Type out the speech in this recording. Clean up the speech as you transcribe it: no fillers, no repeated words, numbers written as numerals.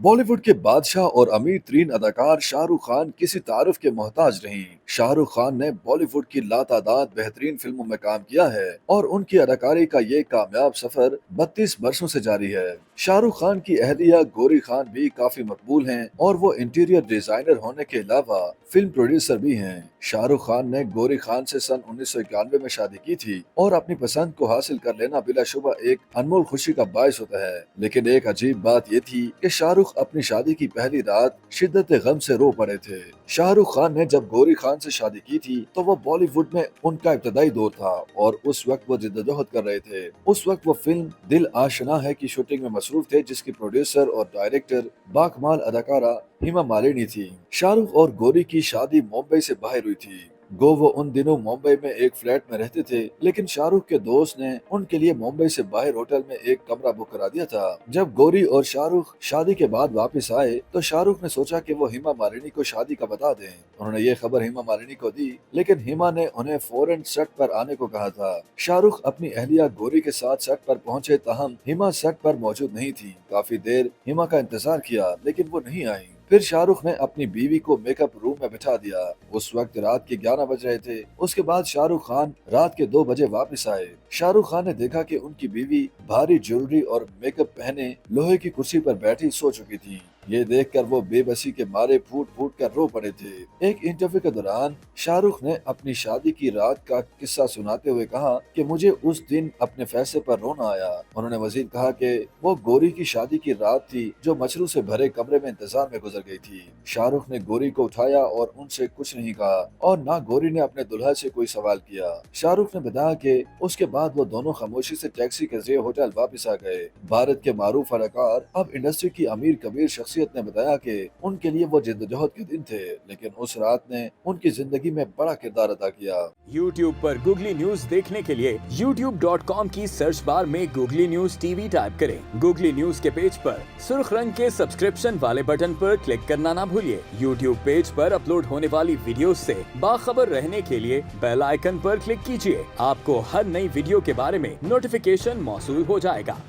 बॉलीवुड के बादशाह और अमीर तरीन अदाकार शाहरुख खान किसी तारुफ के मोहताज नहीं। शाहरुख खान ने बॉलीवुड की लातादाद बेहतरीन फिल्मों में काम किया है और उनकी अदाकारी का ये कामयाब सफर 32 वर्षों से जारी है। शाहरुख खान की अहलिया गौरी खान भी काफी मकबूल हैं और वो इंटीरियर डिजाइनर होने के अलावा फिल्म प्रोड्यूसर भी हैं। शाहरुख खान ने गौरी खान से सन 1991 में शादी की थी और अपनी पसंद को हासिल कर लेना बिलाशुबा एक अनमोल खुशी का बायस होता है। लेकिन एक अजीब बात ये थी कि शाहरुख अपनी शादी की पहली रात शिद्दत गम से रो पड़े थे। शाहरुख खान ने जब गौरी खान से शादी की थी तो वो बॉलीवुड में उनका इब्तदाई दौर था और उस वक्त वो जिद्दोजहद कर रहे थे। उस वक्त वो फिल्म दिल आशना है की शूटिंग में मसरूफ थे, जिसकी प्रोड्यूसर और डायरेक्टर बाकमाल अदाकारा हेमा मालिनी थी। शाहरुख और गौरी की शादी मुंबई से बाहर हुई थी। वो उन दिनों मुंबई में एक फ्लैट में रहते थे, लेकिन शाहरुख के दोस्त ने उनके लिए मुंबई से बाहर होटल में एक कमरा बुक करा दिया था। जब गौरी और शाहरुख शादी के बाद वापस आए तो शाहरुख ने सोचा कि वो हेमा मालिनी को शादी का बता दें। उन्होंने ये खबर हेमा मालिनी को दी, लेकिन हेमा ने उन्हें फौरन सेट पर आने को कहा था। शाहरुख अपनी अहलिया गौरी के साथ सेट पर पहुंचे, ताहम हेमा सेट पर मौजूद नहीं थी। काफी देर हेमा का इंतजार किया, लेकिन वो नहीं आई। फिर शाहरुख ने अपनी बीवी को मेकअप रूम में बिठा दिया। उस वक्त रात के 11 बज रहे थे। उसके बाद शाहरुख खान रात के 2 बजे वापस आए। शाहरुख खान ने देखा कि उनकी बीवी भारी ज्वेलरी और मेकअप पहने लोहे की कुर्सी पर बैठी सो चुकी थी। ये देखकर वो बेबसी के मारे फूट फूट कर रो पड़े थे। एक इंटरव्यू के दौरान शाहरुख ने अपनी शादी की रात का किस्सा सुनाते हुए कहा कि मुझे उस दिन अपने फैसले पर रोना आया। उन्होंने मजीद कहा कि वो गौरी की शादी की रात थी जो मछलू से भरे कमरे में इंतजार में गुजर गई थी। शाहरुख ने गौरी को उठाया और उनसे कुछ नहीं कहा और ना गौरी ने अपने दुल्हा से कोई सवाल किया। शाहरुख ने बताया कि उसके बाद वो दोनों खामोशी से टैक्सी के जरिए होटल वापस आ गए। भारत के मारूफ अदाकार अब इंडस्ट्री की अमीर कबीर शख्सियत ने बताया कि उनके लिए वो जिद्दोजहद के दिन थे, लेकिन उस रात ने उनकी जिंदगी में बड़ा किरदार अदा किया। YouTube पर गूगली न्यूज देखने के लिए youtube.com की सर्च बार में गूगली न्यूज टीवी टाइप करें। गूगली न्यूज के पेज पर सुर्ख रंग के सब्सक्रिप्शन वाले बटन पर क्लिक करना ना भूलिए। YouTube पेज पर अपलोड होने वाली वीडियो से बाखबर रहने के लिए बेल आइकन पर क्लिक कीजिए। आपको हर नई वीडियो के बारे में नोटिफिकेशन मौसूल हो जाएगा।